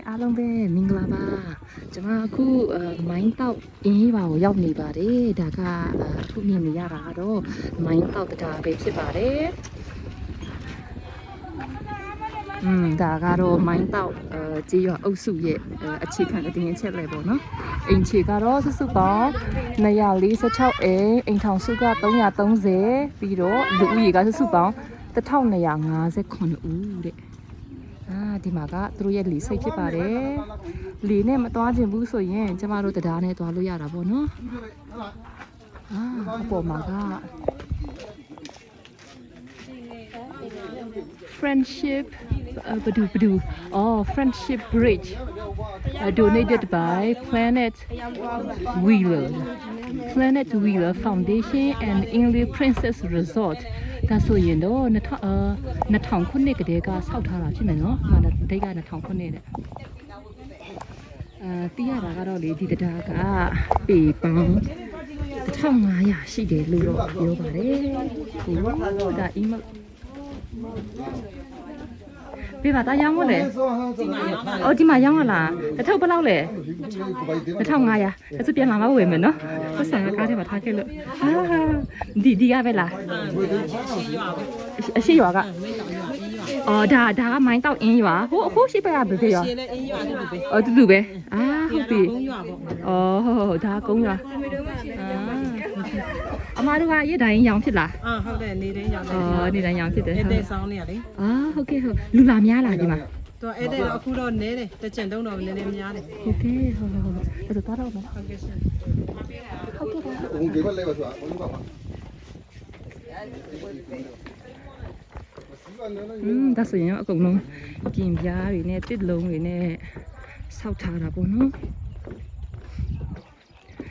အားလုံးပဲမင်္ဂလာပါကျွန်မအခုမိုင်းတောက်အင်းပါကိုရောက်နေပါတယ်ဒါကအခုမြင်နေရတာကတော့မိုင်းတောက်တရားပဲဖြစ်ပါတယ်ဒါကတော့မိုင်းတောက်ကြေးရွာအုပ်စုရဲ့အခြေခံအတင်းအချက်လေပေါ့နော်အိမ်ခြေကတော့စုစုပေါင်း246အိမ်ထောင်စုက330ပြီးတော့လူဦးရေကစုစုပေါင်း1259ဦးတဲ့ဒီမှာကသူတို့ရဲ့လီစိတ်ဖြစ်ပါတယ်လီနဲ့မသွားခြင်းဘူးဆိုရင်ကျမတို့တရားနဲ့သွားလို့ရတာပေါ့နော်အပေါ်မှာက friendship friendship bridge donated by Planet Wheeler Foundation and English Princess Resort ဒါဆိုရင်တော့2000ခုနှစ်ကတည်းကဆောက်ထားတာဖြစ်မယ်နော်။ဒါဒိတ်က2000ခုနှစ်တဲ့။သိရတာကတော့လေဒီတရားကပေပေါင်း1500ရှိတယ်လို့တော့ပြောပါတယ်။ဟိုဒါ email ပြပါသားရောင်းမလဲ။အော်ဒီမှာရောင်းရလား။တစ်ထုပ်ဘယ်လောက်လဲ။1500ဒါဆိုပြန်လာမှဝယ်မယ်နော်။ပတ်စံကားထဲမှာထားခဲ့လို့ဒီကပဲလား။အရှိရွာကအော်ဒါကမိုင်းတောက်အင်းရွာဟိုရှိပဲကဘယ်ရွာရှင်းလဲအင်းရွာတူပဲအော်တူပဲဟုတ်ပြီကုန်းရွာပေါ့အော်ဒါကုန်းရွာအမားတို့ကရက်တိုင်းရောင်ဖြစ်လားဟုတ်တယ်နေတိုင်းရောင်တယ်နေတိုင်းရောင်ဖြစ်တယ်အဲ့တဲ့ဆောင်းနေရလေဟုတ်ကဲ့ဟုတ်လူလာများလားဒီမှာသူအဲ့တဲ့အခုတော့နဲတယ်တချင်တုံးတော့နည်းနည်းများတယ်ဟုတ်ကဲ့ဟုတ်အဲ့တော့တော့မယ်ဟုတ်ကဲ့ရှင်ဟုတ်ကဲ့ဘုံကေဘလဲပါဆိုတာဘုံပါပါဒါဆိုရင်အကုန်လုံးပြင်ပြားတွေနဲ့တစ်လုံးတွေနဲ့ဆောက်ထားတာပေါ့နော်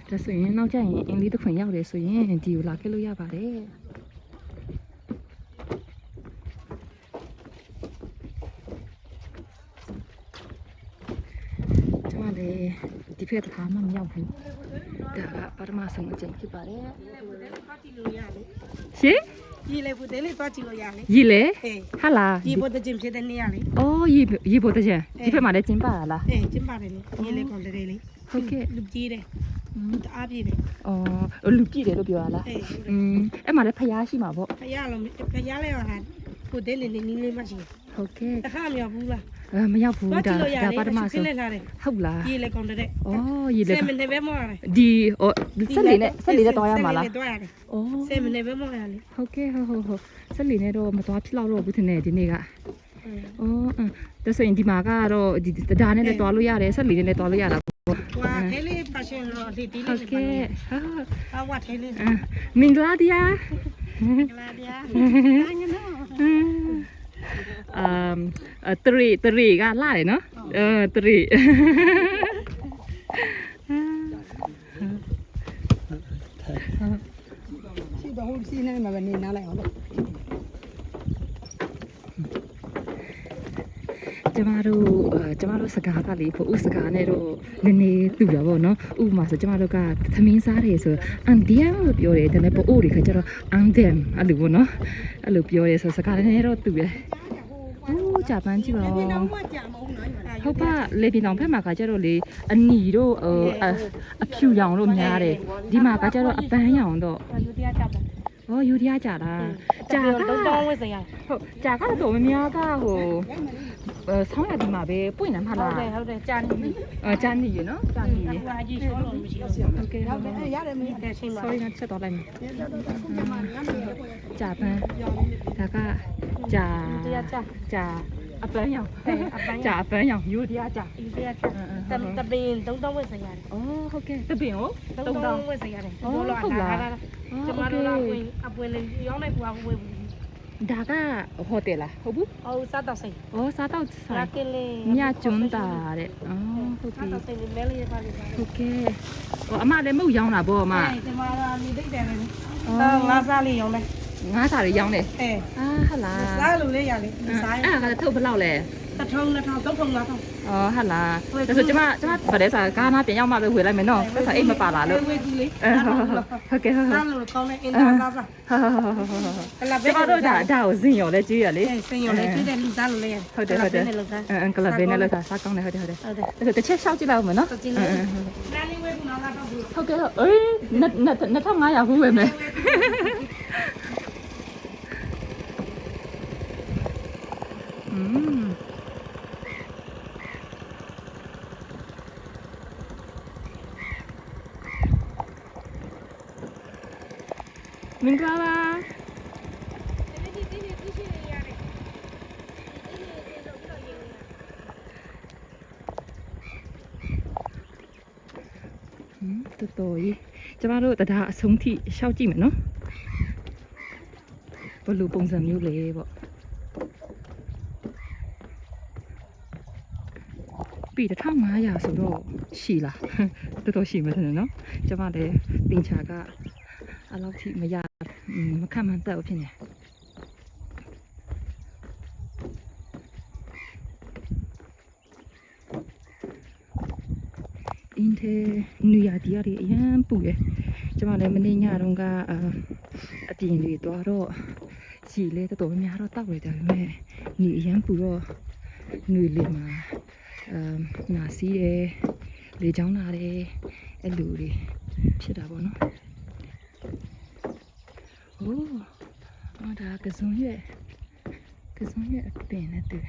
ဒါဆိုရင်နောက်ကျရင်အင်းလေးတစ်ခွင်ရောက်တယ်ဆိုရင်ဒီကိုလာခဲ့လို့ရပါတယ်ကျွန်မလည်းဒီဖက်တစ်ခါမှမရောက်ဘူးဒါကပထမဆုံးအကြိမ်ဖြစ်ပါတယ်ရှင်ရေလေဘူးတဲလေးသွားကြည့်လို့ရလေရေလေဟာလားရေပေါ်တဲ့ကျင်းဖြစ်တဲ့နေရလေရေပေါ်တဲ့ကျင်းဒီဖက်မှာလည်းကျင်းပါလားကျင်းပါတယ်လေရေလေကောင်တဲ့လေဟုတ်ကဲ့လူကြီးတယ်အားပြည့်တယ်လူပြည့်တယ်လို့ပြောရလားအဲ့မှာလည်းဖျားရှိမှာပေါ့ဖျားလဲဟာကိုတဲလေးနီးလေးမရှိဟုတ်ကဲ့တခါမရောက်ဘူးလားမရောက်ဘူးဒါပထမဆုံးဟုတ်လားရေလေကောင်တဲ့ရေလေ7မိနစ်ပဲမော်ရတယ်ဒီဆက်လေးနဲ့တွားရမှာလားတွားရတယ်7မိနစ်ပဲမော်ရလေဟုတ်ကဲ့ဟုတ်ဆက်လေးနဲ့တော့မတွားဖြစ်တော့ဘူးထင်တယ်ဒီနေ့ကဒါဆိုရင်ဒီမှာကတော့ဒီတရားနဲ့လည်းတွားလို့ရတယ်ဆက်လေးနဲ့လည်းတွားလို့ရတာပေါ့ဝါထဲလေးပါရှင်တော့ဒီလေးဟုတ်ကဲ့ဝါထဲလေးမင်္ဂလာတရားမင်္ဂလာတရားတရီကလာတယ်နော်တရီရှိတော့ဟိုစီးနေမှာပဲနေနားလိုက်အောင်လို့ကျမတို့စကားကလေဖို့ဥစကားနဲ့တော့နည်းနည်းတူတာပေါ့နော်ဥပမာဆိုကျမတို့ကသမင်းစားတယ်ဆိုအန်ဒီယမ်လို့ပြောတယ်ဒါပေမဲ့ပို့အိုတွေခါကျတော့အန်ဒမ်အဲ့လိုပေါ့နော်အဲ့လိုပြောရဲဆိုစကားနည်းနည်းတော့တူတယ်ဂျပန်ကြည့်ပါဦးဟုတ်ပါလေပြည်တော်ဖက်မှာကကျတော့လေအနီတို့အဖြူရောင်တို့များတယ်ဒီမှာကကျတော့အပန်းရောင်တော့ယူရီးယားကြာလားကြာတော့ဝဲစရာဟုတ်ကြာကတော့မများကဟိုဆောင်းရဒီမှာပဲပွင့်နေမှာလားဟုတ်တယ်ကြာနေပြီကြာနေရနော်ကြာနေရအကြီးရှိလို့မရှိဘူးဟုတ်ကဲ့ရတယ်မင်းတဲ့ချိန်မှာ sorry ငါချက်တော့လိုက်မယ်ကြာပန်းဒါကကြာအပန်းရောင်ကြာအပန်းရောင်ယူရီးယားကြာတပင်3000ဝက်စရာတယ်ဟုတ်ကဲ့တပင်ကို3000ဝက်စရာတယ်ဟုတ်လားကျမတို့ကအပွင့်လေးရောင်းလိုက်ပွားဝယ်ဘူးဒါကဟိုတယ်လားဟုတ်ဘူးဟုတ်စားတော့ဆိုင်စားတော့ဆိုင်ကလေးမြကျွန်းတာတဲ့ဟုတ်ပြီစားတော့ဆိုင်လေးမဲလေးပါလေးဟုတ်ကဲ့အမလည်းမဟုတ်ရောင်းတာပေါ့အမကျမတို့နေတိတ်တယ်လေငါးစားလေးရောင်းတယ်ငါးစားလေးရောင်းတယ်ဟုတ်လားဟုတ်လားစားလို့လေးရလေစားအဲ့ဒါကထုတ်ဘယ်လောက်လဲတ ထုံနှစ်ထောင်သုံးထောင်ငါးထောင် အော်ဟာလားဒါဆိုကျမဗလဲစားကားနာပြန်ရောက်မှပဲဝယ်လိုက်မယ်နော်ဆက်စားအိတ်မပါလာလို့ ဝေးကူလေ ဟုတ်ကဲ့ဟုတ် စားလို့ကောင်းတဲ့အင်တာစားစား ကျမတို့ဒါကိုဇင်ရော်လဲကြည့်ရလေ စင်ရုံလေးကျွေးတဲ့လူသားလိုလဲ ဟုတ်တယ်ကလပ်ဘင်းနဲ့လောက်စားကောင်းတယ်ဟုတ်တယ်တစ်ချက်ရှောက်ကြည့်လိုက်အောင်မနော် ကျင်းလေးနားလေးဝေးကူနောက်တော့ဘူး ဟုတ်ကဲ့အေး2500ခုဝယ်မယ်မင်္ဂလာပါတော်ကြီးကျမတို့တရားအဆုံးထိရှောက်ကြည့်မယ်နော်ဘယ်လိုပုံစံမျိုးလဲပေါ့ပြီ1500ဆိုတော့ရှိလားတော်တော်ရှိမှတယ်နော်ကျမလည်းတင်ချာကအလောက်ထိမရမခံမှန်းတက်ဖြစ်နေအင်းတဲ့နူရတီရီအရင်ပူရကျမလည်းမနေ့ညတုန်းကအပြင်တွေသွားတော့ရှိလေတော်တော်များတော့တောက်ရကြတယ်မဲ့ညီအရင်ပူတော့နွေလေးမှာနာစီးတယ်လေချောင်းလာတယ်အဲ့လိုတွေဖြစ်တာပေါ့နော်โอ้ဒါကစုံရဲ့အပင်နဲ့တူဒ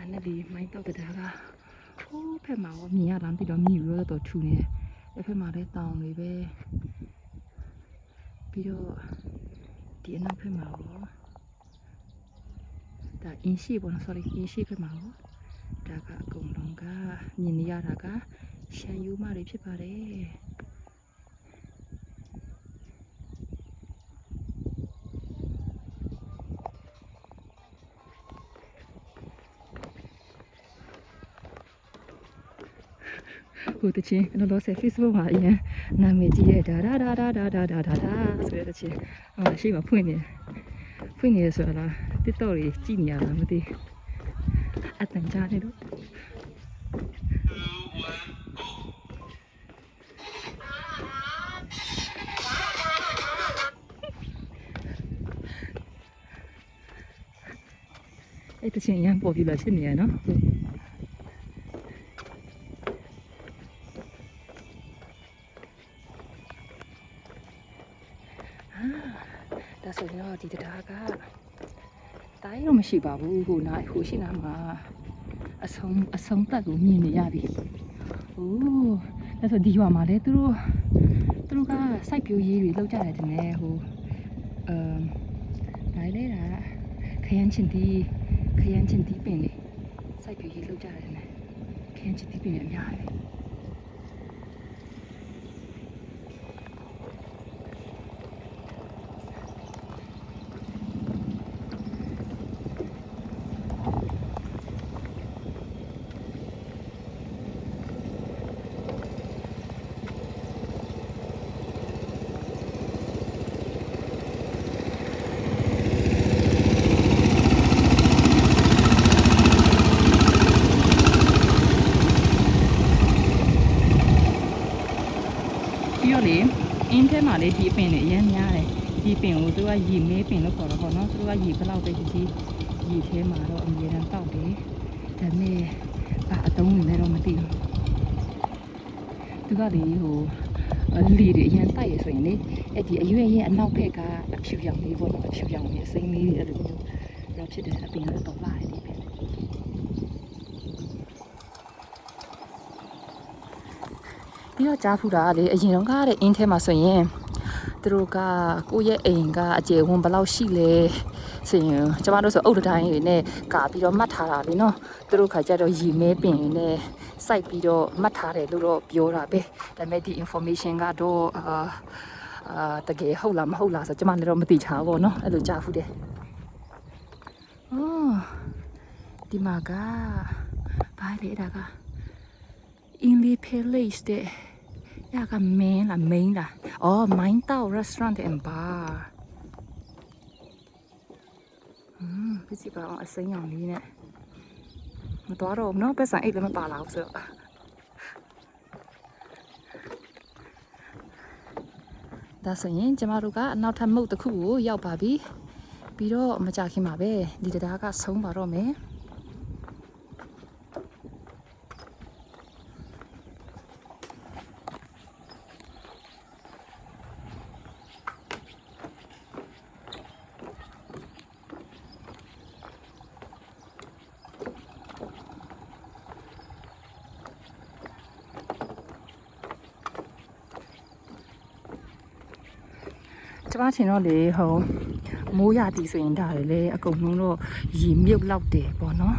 ါနဲ့ဒီမိုင်းတော့တရားကဟိုးဖက်မှာရောမြင်ရတာပြီးတော့မြည်ရောတော့ထူနေတယ်အဲ့ဖက်မှာလည်းတောင်တွေပဲပြီးတော့ဒီအနောက်ဖက်မှာရောဒါအင်းရှိပေါ့နော် sorry အင်းရှိဖက်မှာရောဒါကအကုန်လုံးကမြင်နေရတာကရှမ်းယူမတွေဖြစ်ပါတယ်ဟိုတချင်းလောလောဆယ် Facebook မှာအရင်နာမည်ကြီးရဲ့ဒါဆိုတဲ့တချင်းရှိမှဖွင့်နေဆိုတာလား TikTok တွေကြည့်နေရတာမသိအတန်ကြားနေတော့အဲ့တချင်းရမ်းပေါ်ပြီးလာဖြစ်နေရနော်ဒါဆိုရင်တော့ဒီတရားကတိုင်းတော့မရှိပါဘူးဟိုနာဟိုရှိနာမှာအဆုံးတက်ကိုမြင်နေရပြီ။အိုးဒါဆိုဒီရွာမှာလေသူတို့ကစိုက်ပျိုးရေးတွေလုပ်ကြတယ်တင်လေဟိုဒါလေဒါခရမ်းချင်တီးပင်တွေစိုက်ပျိုးရေးလုပ်ကြတယ်တင်လေခရမ်းချင်တီးပင်တွေအများကြီးပြီးတော့လေအင်းထဲမှာလေဒီအပင်တွေအရင်များတယ်ဒီပင်ကိုသူကရီမေးပင်လို့ခေါ်တော့ပေါ့နော်သူကရီဘလောက်ပဲကြီးရီထဲမှာတော့အမြဲတမ်းတောက်တယ်ဒါပေမဲ့အတုံးဝင်လည်းတော့မသိဘူးသူကလေဟိုလီတွေအရင်တိုက်ရဆိုရင်လေအဲ့ဒီအရွယ်ရဲ့အနောက်ဘက်ကအဖြူရောင်လေးပေါ့နော်အဖြူရောင်လေးအစိမ်းလေးတွေအဲ့လိုမျိုးရောက်ဖြစ်တဲ့အပင်တော့လာတယ်ဒီပင်ပြီးတော့ကြားဖူးတာလေအရင်တော့ကတဲ့အင်းထဲမှာဆိုရင်သူတို့ကကိုယ့်ရဲ့အိမ်ကအကျယ်ဝန်းဘယ်လောက်ရှိလဲဆိုရင်ကျမတို့ဆိုအုတ်တိုင်းတွေနဲ့ကာပြီးတော့မှတ်ထားတာလေနော်သူတို့ခါကျတော့ရီမဲပင်တွေနဲ့စိုက်ပြီးတော့မှတ်ထားတယ်လို့တော့ပြောတာပဲဒါပေမဲ့ဒီ information ကတော့တကယ်ဟုတ်လားမဟုတ်လားဆိုကျမလည်းတော့မသိချာဘူးเนาะအဲ့လိုကြားဖူးတယ်အော်ဒီမှာကဘာ ဘာလဲဒါကအင်းလီဖေးလေးစ်တဲ့ရကမင်းလားမိန်းလားအော်မိုင်းတောက် restaurant and bar ပြစီပါအောင်အစိမ်းရောင်လေးနဲ့မတော်တော့ဘူးเนาะပတ်စံအိတ်လည်းမပါလာဘူးဆိုတော့ဒါဆိုရင်ကျမတို့ကအနောက်ထပ်မုတ်တစ်ခုကိုရောက်ပါပြီပြီးတော့မကြခင်ပါပဲဒီတရားကဆုံးပါတော့မယ်ကျမထင်တော့လေဟိုမိုးရတီဆိုရင်ဒါလေအကုန်လုံးတော့ရေမြုပ်လောက်တယ်ပေါ့နော်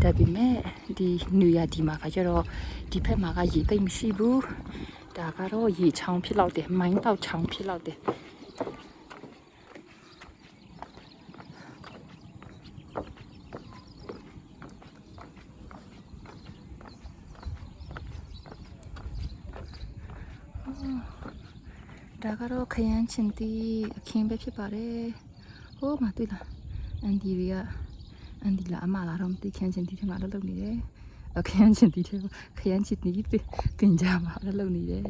ဒါပေမဲ့ဒီနွေရဒီမှာကကျတော့ဒီဖက်မှာကရေသိမ့်မရှိဘူးဒါကတော့ရေချောင်းဖြစ်လောက်တယ်မိုင်းတောက်ချောင်းဖြစ်လောက်တယ်ဒါကတော့ခရမ်းချင်တီအခင်းပဲဖြစ်ပါတယ်ဟိုးမတွေ့လားအန်ဒီလာအမလာတော့မသိခရမ်းချင်တီထဲမှာလှုပ်နေတယ်အခရမ်းချင်တီထဲခရမ်းချင်တီတင်ကြမှာလှုပ်နေတယ်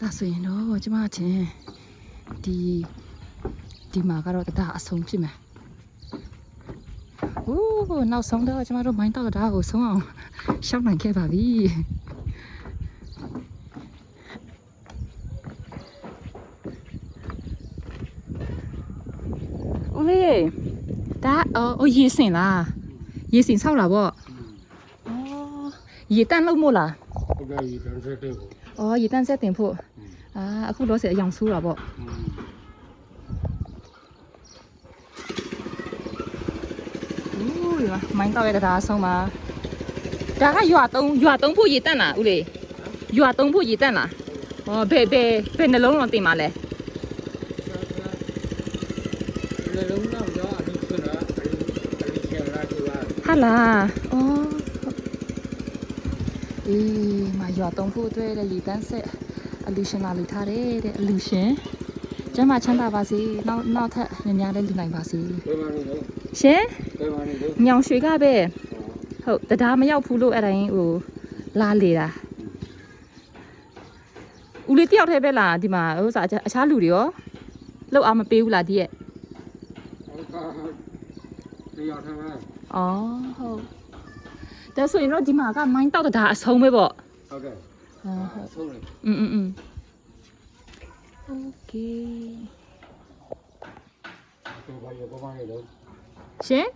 ဒါဆိုရင်တော့ကျမချင်းဒီမှာကတော့တအဆုံးဖြစ်မယ်။အိုးနောက်ဆုံးတော့ကျမတို့မိုင်းတောက်တာကိုဆုံးအောင်ရှောက်နိုင်ခဲ့ပါပြီ။ဦးလေးဒါရေစင်လားရေစင်ဆောက်လာပေါ့။အော်ရေတန့်လို့မို့လား။ ဟုတ်ကဲ့ဒီတန်းဆက်တဲ့ကို อ๋อရေတန့်ဆက်တင်ဖို့အခုတော့ဆက်အယောင်ဆိုးတာပေါ့ဦးရမိုင်းတော့ရတာအဆုံးပါဒါကရွာသုံးဖို့ရေတန့်လားဦးလေးရွာသုံးဖို့ရေတန့်လားဟောဘယ်နှလုံးတော့တင်ပါလဲ လည်းလုံးတော့တော့အရင်ကအဲ့ဒီချင်လာတူလာ ဟာလားအော်အေးမရွာသုံးဖို့အတွက်ရေတန့်ဆက်အလူရှင်လာလူထားတယ်တဲ့အလူရှင်ကျမချမ်းသာပါစေနောက်ထပ်များလည်းလူနိုင်ပါစေ ဘယ်မှာနေလဲ ရှင် ဘယ်မှာနေလဲ ညောင်ရွှေကပဲဟုတ်တရားမရောက်ဘူးလို့အဲ့တိုင်းဟိုလာလေတာဦးလေးတယောက်တည်းပဲလားဒီမှာဟိုစားအခြားလူတွေရောလောက်အောင်မပေးဘူးလားဒီရဲ့ ဟုတ်ကဲ့ဒီရောက်ထားမှာ อ๋อဟုတ်ဒါဆိုရင်တော့ဒီမှာကမိုင်းတောက်တာအဆုံးပဲပေါ့ ဟုတ်ကဲ့ ဟုတ် ဆုံးတယ် โอเค ဒီဘာရောပမာနေလဲ ရှင်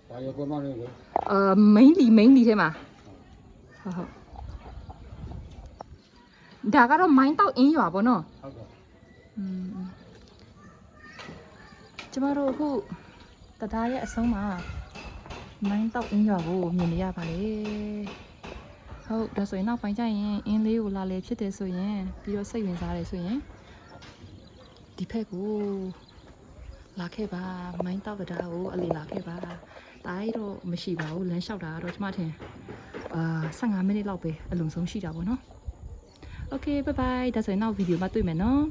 ဘာရောပမာနေလဲ မိန်းလီထဲမှာဟုတ်ဒါကတော့မိုင်းတောက်အင်းရွာပေါ့နော် ဟုတ်ကဲ့ ကျမတို့အခုတရားရဲ့အဆုံးမှာမိုင်းတောက်အင်းရွာကိုမြင်နေရပါလေဟုတ်ဒါဆိုရင်နောက်ပိုင်းကျရင်အင်းလေးကိုလာလေဖြစ်တယ်ဆိုရင်ပြီးတော့စိတ်ဝင်စားတယ်ဆိုရင်ဒီဖက်ကိုလာခဲ့ပါမိုင်းတောက်တရားကိုအလီလာခဲ့ပါတားတော့မရှိပါဘူးလမ်းလျှောက်တာတော့ကျမထင်15မိနစ်လောက်ပဲအလုံးဆုံးရှိတာပေါ့နော်โอเคဘိုင်ဘိုင်ဒါဆိုရင်နောက်ဗီဒီယိုမှာတွေ့မယ်နော်